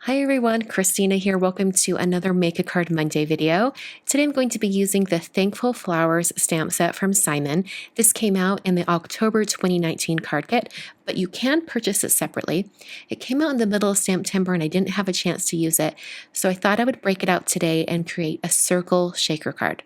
Hi everyone, Christina here. Welcome to another Make a Card Monday video. Today I'm going to be using the Thankful Flowers stamp set from Simon. This came out in the October 2019 card kit, but you can purchase it separately. It came out in the middle of September and I didn't have a chance to use it, so I thought I would break it out today and create a circle shaker card.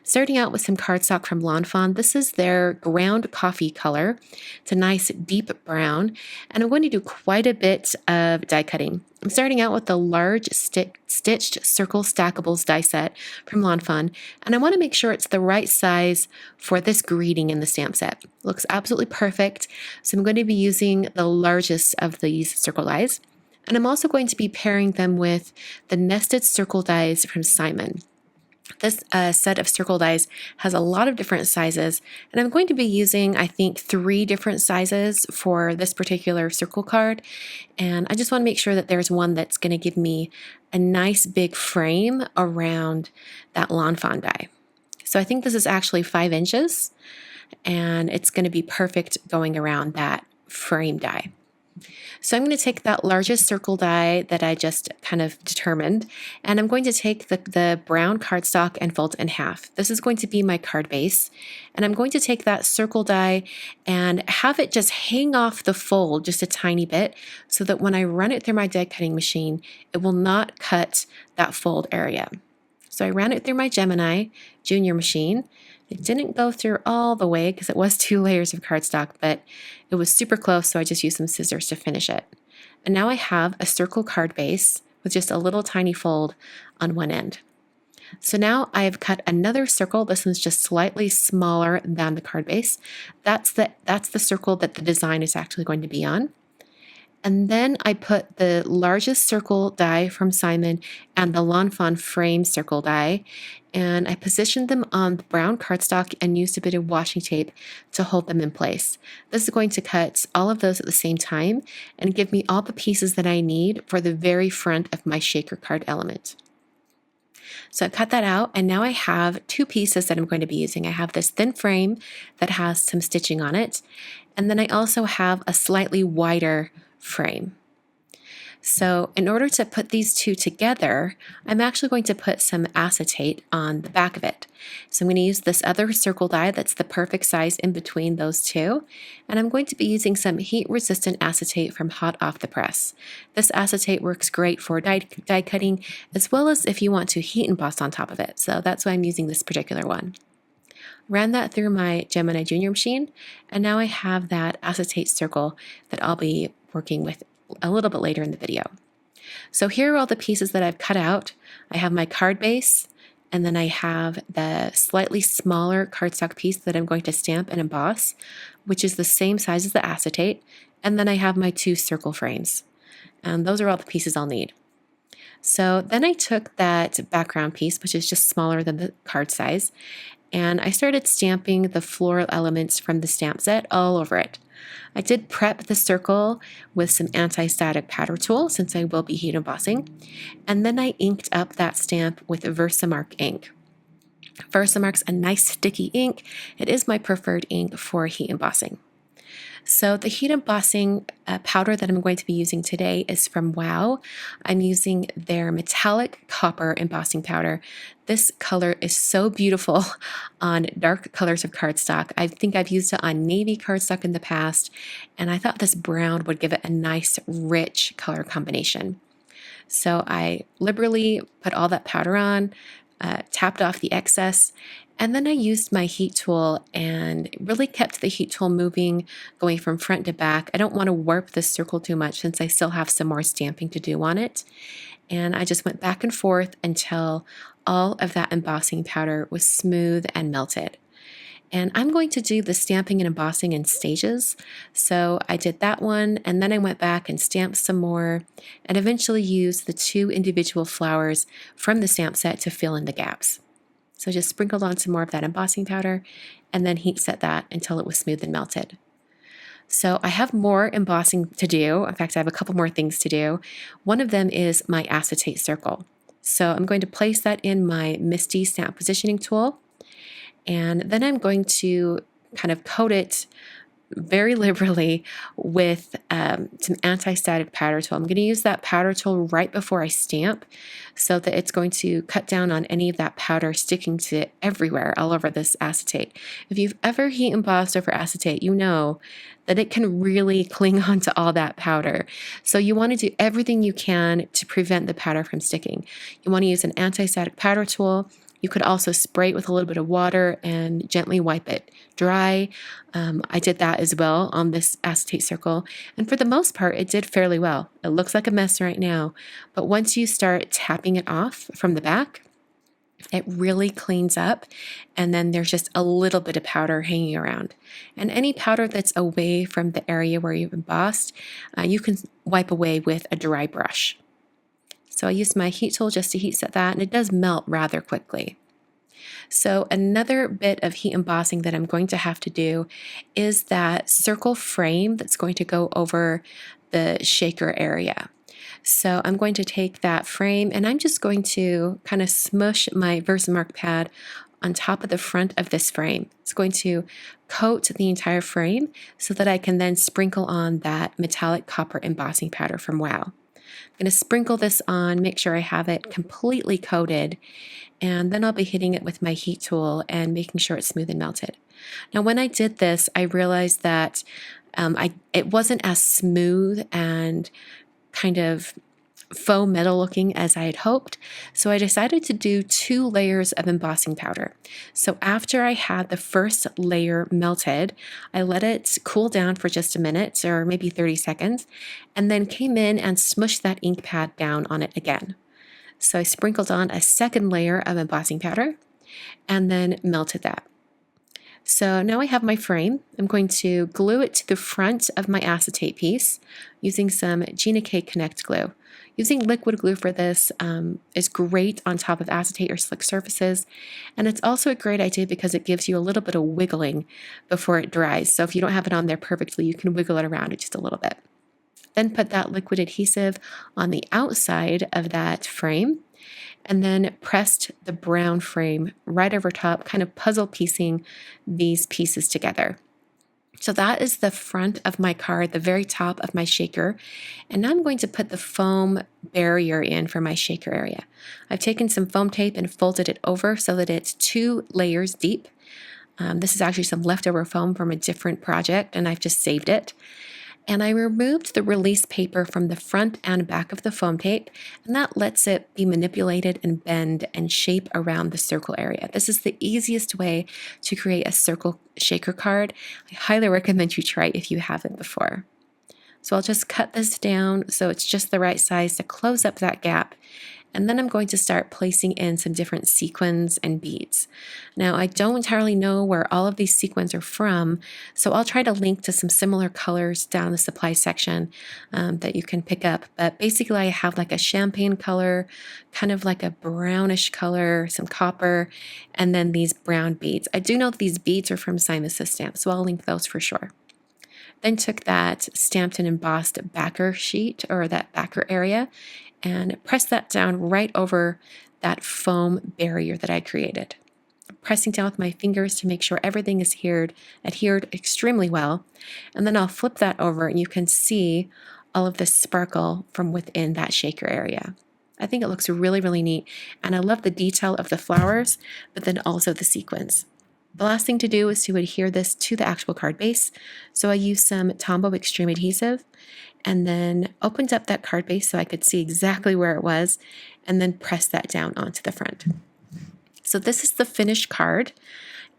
Starting out with some cardstock from Fawn. This is their ground coffee color. It's a nice deep brown, and I'm going to do quite a bit of die cutting. I'm starting out with the large stitched circle Stackables die set from Fawn, and I want to make sure it's the right size for this greeting in the stamp set. It looks absolutely perfect, so I'm going to be using the largest of these circle dies. And I'm also going to be pairing them with the nested circle dies from Simon. This set of circle dies has a lot of different sizes, and I'm going to be using, I think, 3 different sizes for this particular circle card, and I just want to make sure that there's one that's going to give me a nice big frame around that Fawn die. So I think this is actually 5 inches, and it's going to be perfect going around that frame die. So I'm going to take that largest circle die that I just kind of determined, and I'm going to take the brown cardstock and fold it in half. This is going to be my card base, and I'm going to take that circle die and have it just hang off the fold just a tiny bit so that when I run it through my die cutting machine, it will not cut that fold area. So I ran it through my Gemini junior machine. It didn't go through all the way because it was 2 layers of cardstock, but it was super close, so I just used some scissors to finish it. And now I have a circle card base with just a little tiny fold on one end. So now I have cut another circle. This one's just slightly smaller than the card base. That's the circle that the design is actually going to be on. And then I put the largest circle die from Simon and the Fawn frame circle die, and I positioned them on the brown cardstock and used a bit of washi tape to hold them in place. This is going to cut all of those at the same time and give me all the pieces that I need for the very front of my shaker card element. So I cut that out, and now I have 2 pieces that I'm going to be using. I have this thin frame that has some stitching on it, and then I also have a slightly wider frame. So in order to put these 2 together, I'm actually going to put some acetate on the back of it. So I'm going to use this other circle die that's the perfect size in between those 2, and I'm going to be using some heat-resistant acetate from Hot Off the Press. This acetate works great for die cutting, as well as if you want to heat emboss on top of it. So that's why I'm using this particular one. Ran that through my Gemini Junior machine, and now I have that acetate circle that I'll be working with a little bit later in the video. So here are all the pieces that I've cut out. I have my card base, and then I have the slightly smaller cardstock piece that I'm going to stamp and emboss, which is the same size as the acetate, and then I have my 2 circle frames. And those are all the pieces I'll need. So then I took that background piece, which is just smaller than the card size, and I started stamping the floral elements from the stamp set all over it. I did prep the circle with some anti-static powder tool since I will be heat embossing, and then I inked up that stamp with VersaMark ink. VersaMark's a nice sticky ink. It is my preferred ink for heat embossing. So the heat embossing powder that I'm going to be using today is from Wow. I'm using their metallic copper embossing powder. This color is so beautiful on dark colors of cardstock. I think I've used it on navy cardstock in the past, and I thought this brown would give it a nice, rich color combination. So I liberally put all that powder on, tapped off the excess, and then I used my heat tool and really kept the heat tool moving, going from front to back. I don't want to warp this circle too much since I still have some more stamping to do on it. And I just went back and forth until all of that embossing powder was smooth and melted. And I'm going to do the stamping and embossing in stages. So I did that one, and then I went back and stamped some more, and eventually used the 2 individual flowers from the stamp set to fill in the gaps. So just sprinkled on some more of that embossing powder, and then heat set that until it was smooth and melted. So I have more embossing to do. In fact, I have a couple more things to do. One of them is my acetate circle. So I'm going to place that in my MISTI stamp positioning tool, and then I'm going to kind of coat it very liberally with some anti-static powder tool. I'm going to use that powder tool right before I stamp so that it's going to cut down on any of that powder sticking to everywhere all over this acetate. If you've ever heat embossed over acetate, you know that it can really cling onto all that powder. So you want to do everything you can to prevent the powder from sticking. You want to use an anti-static powder tool. You could also spray it with a little bit of water and gently wipe it dry. I did that as well on this acetate circle. And for the most part, it did fairly well. It looks like a mess right now, but once you start tapping it off from the back, it really cleans up, and then there's just a little bit of powder hanging around. And any powder that's away from the area where you've embossed, you can wipe away with a dry brush. So I used my heat tool just to heat set that, and it does melt rather quickly. So another bit of heat embossing that I'm going to have to do is that circle frame that's going to go over the shaker area. So I'm going to take that frame and I'm just going to kind of smush my VersaMark pad on top of the front of this frame. It's going to coat the entire frame so that I can then sprinkle on that metallic copper embossing powder from Wow. I'm going to sprinkle this on, make sure I have it completely coated, and then I'll be hitting it with my heat tool and making sure it's smooth and melted. Now, when I did this, I realized that it wasn't as smooth and kind of faux metal looking as I had hoped, so I decided to do 2 layers of embossing powder. So after I had the first layer melted, I let it cool down for just a minute or maybe 30 seconds, and then came in and smushed that ink pad down on it again. So I sprinkled on a second layer of embossing powder and then melted that. So now I have my frame. I'm going to glue it to the front of my acetate piece using some Gemini Connect glue. Using liquid glue for this is great on top of acetate or slick surfaces, and it's also a great idea because it gives you a little bit of wiggling before it dries. So if you don't have it on there perfectly, you can wiggle it around it just a little bit. Then put that liquid adhesive on the outside of that frame, and then pressed the brown frame right over top, kind of puzzle piecing these pieces together. So that is the front of my card, the very top of my shaker. And now I'm going to put the foam barrier in for my shaker area. I've taken some foam tape and folded it over so that it's 2 layers deep. This is actually some leftover foam from a different project, and I've just saved it. And I removed the release paper from the front and back of the foam tape, and that lets it be manipulated and bend and shape around the circle area. This is the easiest way to create a circle shaker card. I highly recommend you try it if you haven't before. So I'll just cut this down so it's just the right size to close up that gap. And then I'm going to start placing in some different sequins and beads. Now, I don't entirely know where all of these sequins are from, so I'll try to link to some similar colors down the supply section that you can pick up. But basically, I have like a champagne color, kind of like a brownish color, some copper, and then these brown beads. I do know that these beads are from MISTI stamps, so I'll link those for sure. Then took that stamped and embossed backer sheet, or that backer area, and press that down right over that foam barrier that I created. Pressing down with my fingers to make sure everything is adhered extremely well. And then I'll flip that over and you can see all of the sparkle from within that shaker area. I think it looks really, really neat. And I love the detail of the flowers, but then also the sequins. The last thing to do is to adhere this to the actual card base. So I used some Tombow Extreme adhesive and then opened up that card base so I could see exactly where it was, and then pressed that down onto the front. So this is the finished card,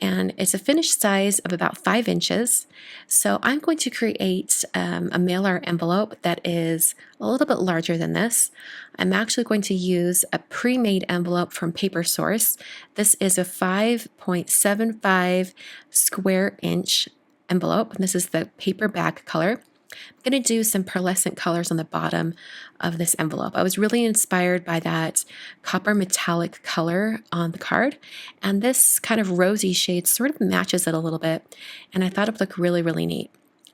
and it's a finished size of about 5 inches. So I'm going to create a mailer envelope that is a little bit larger than this. I'm actually going to use a pre-made envelope from Paper Source. This is a 5.75 square inch envelope, and this is the paper bag color. I'm going to do some pearlescent colors on the bottom of this envelope. I was really inspired by that copper metallic color on the card, and this kind of rosy shade sort of matches it a little bit, and I thought it would look really, really neat.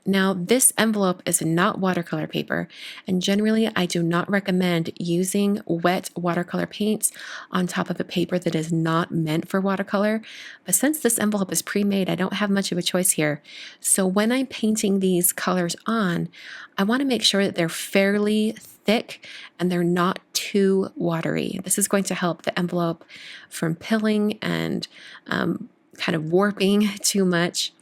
Now, this envelope is not watercolor paper, and generally I do not recommend using wet watercolor paints on top of a paper that is not meant for watercolor. But since this envelope is pre-made, I don't have much of a choice here. So when I'm painting these colors on, I want to make sure that they're fairly thick and they're not too watery. This is going to help the envelope from pilling and kind of warping too much.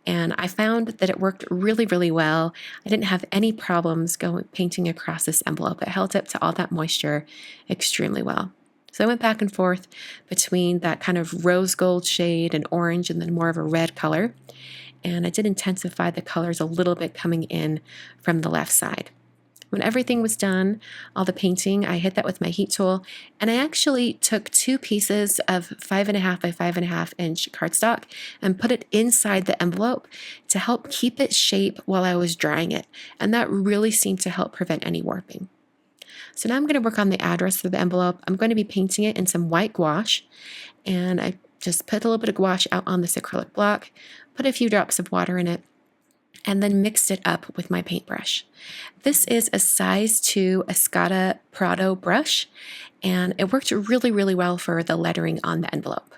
And I found that it worked really, really well. I didn't have any problems painting across this envelope. It held up to all that moisture extremely well. So I went back and forth between that kind of rose gold shade and orange and then more of a red color. And I did intensify the colors a little bit coming in from the left side. When everything was done, all the painting, I hit that with my heat tool, and I actually took 2 pieces of 5.5 by 5.5 inch cardstock and put it inside the envelope to help keep its shape while I was drying it, and that really seemed to help prevent any warping. So now I'm going to work on the address for the envelope. I'm going to be painting it in some white gouache, and I just put a little bit of gouache out on this acrylic block, put a few drops of water in it, and then mixed it up with my paintbrush. This is a size 2 Acetate Prado brush, and it worked really, really well for the lettering on the envelope.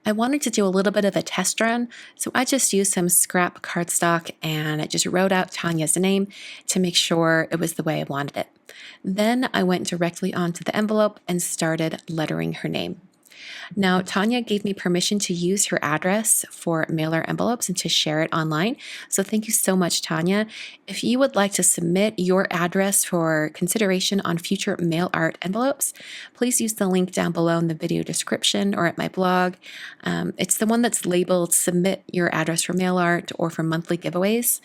I wanted to do a little bit of a test run, so I just used some scrap cardstock and I just wrote out Tanya's name to make sure it was the way I wanted it. Then I went directly onto the envelope and started lettering her name. Now, Tanya gave me permission to use her address for mailer envelopes and to share it online. So thank you so much, Tanya. If you would like to submit your address for consideration on future mail art envelopes, please use the link down below in the video description or at my blog. It's the one that's labeled Submit Your Address for Mail Art or for monthly giveaways.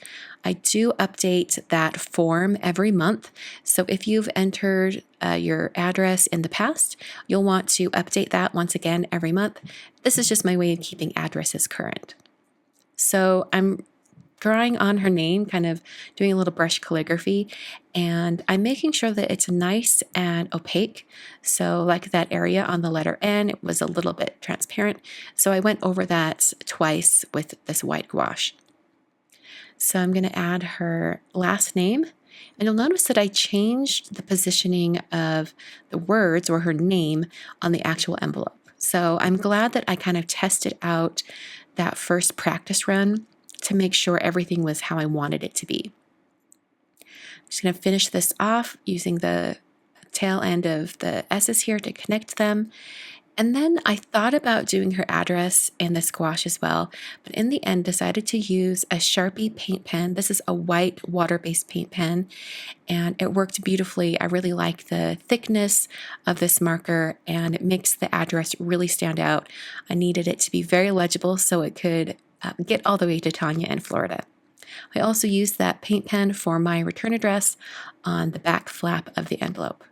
I do update that form every month. So if you've entered your address in the past, you'll want to update that once again every month. This is just my way of keeping addresses current. So I'm drawing on her name, kind of doing a little brush calligraphy, and I'm making sure that it's nice and opaque. So like that area on the letter N, it was a little bit transparent. So I went over that twice with this white gouache. So I'm going to add her last name, and you'll notice that I changed the positioning of the words or her name on the actual envelope. So I'm glad that I kind of tested out that first practice run to make sure everything was how I wanted it to be. I'm just going to finish this off using the tail end of the S's here to connect them. And then I thought about doing her address in the gouache as well, but in the end decided to use a Sharpie paint pen. This is a white water-based paint pen, and it worked beautifully. I really like the thickness of this marker, and it makes the address really stand out. I needed it to be very legible so it could get all the way to Tanya in Florida. I also used that paint pen for my return address on the back flap of the envelope.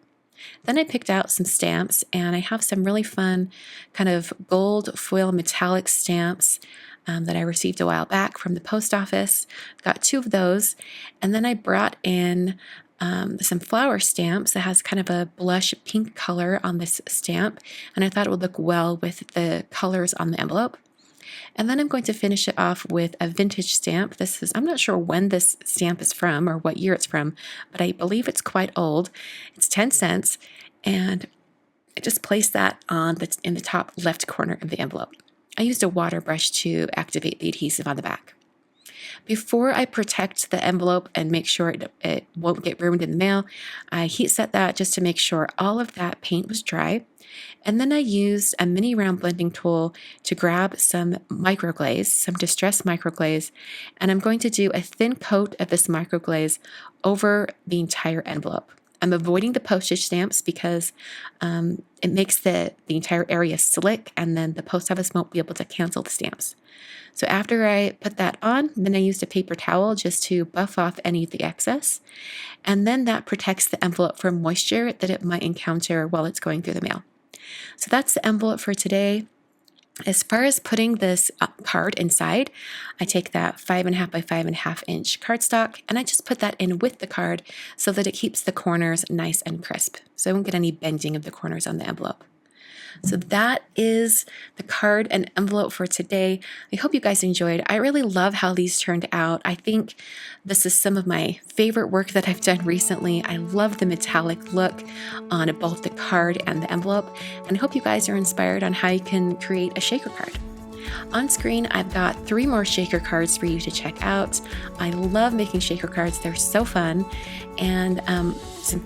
Then I picked out some stamps, and I have some really fun kind of gold foil metallic stamps that I received a while back from the post office. Got 2 of those, and then I brought in some flower stamps that has kind of a blush pink color on this stamp, and I thought it would look well with the colors on the envelope. And then I'm going to finish it off with a vintage stamp. I'm not sure when this stamp is from or what year it's from, but I believe it's quite old. It's 10 cents, and I just placed that in the top left corner of the envelope. I used a water brush to activate the adhesive on the back. Before I protect the envelope and make sure it won't get ruined in the mail, I heat set that just to make sure all of that paint was dry. And then I used a mini round blending tool to grab some microglaze, some distressed microglaze, and I'm going to do a thin coat of this microglaze over the entire envelope. I'm avoiding the postage stamps because it makes the entire area slick, and then the post office won't be able to cancel the stamps. So after I put that on, then I used a paper towel just to buff off any of the excess, and then that protects the envelope from moisture that it might encounter while it's going through the mail. So that's the envelope for today. As far as putting this card inside, I take that 5.5 by 5.5 inch cardstock, and I just put that in with the card so that it keeps the corners nice and crisp, so I won't get any bending of the corners on the envelope. So that is the card and envelope for today. I hope you guys enjoyed. I really love how these turned out. I think this is some of my favorite work that I've done recently. I love the metallic look on both the card and the envelope, and I hope you guys are inspired on how you can create a shaker card. On screen, I've got 3 more shaker cards for you to check out. I love making shaker cards. They're so fun, and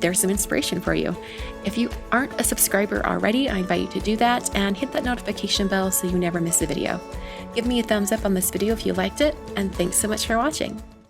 there's some inspiration for you. If you aren't a subscriber already, I invite you to do that and hit that notification bell so you never miss a video. Give me a thumbs up on this video if you liked it, and thanks so much for watching.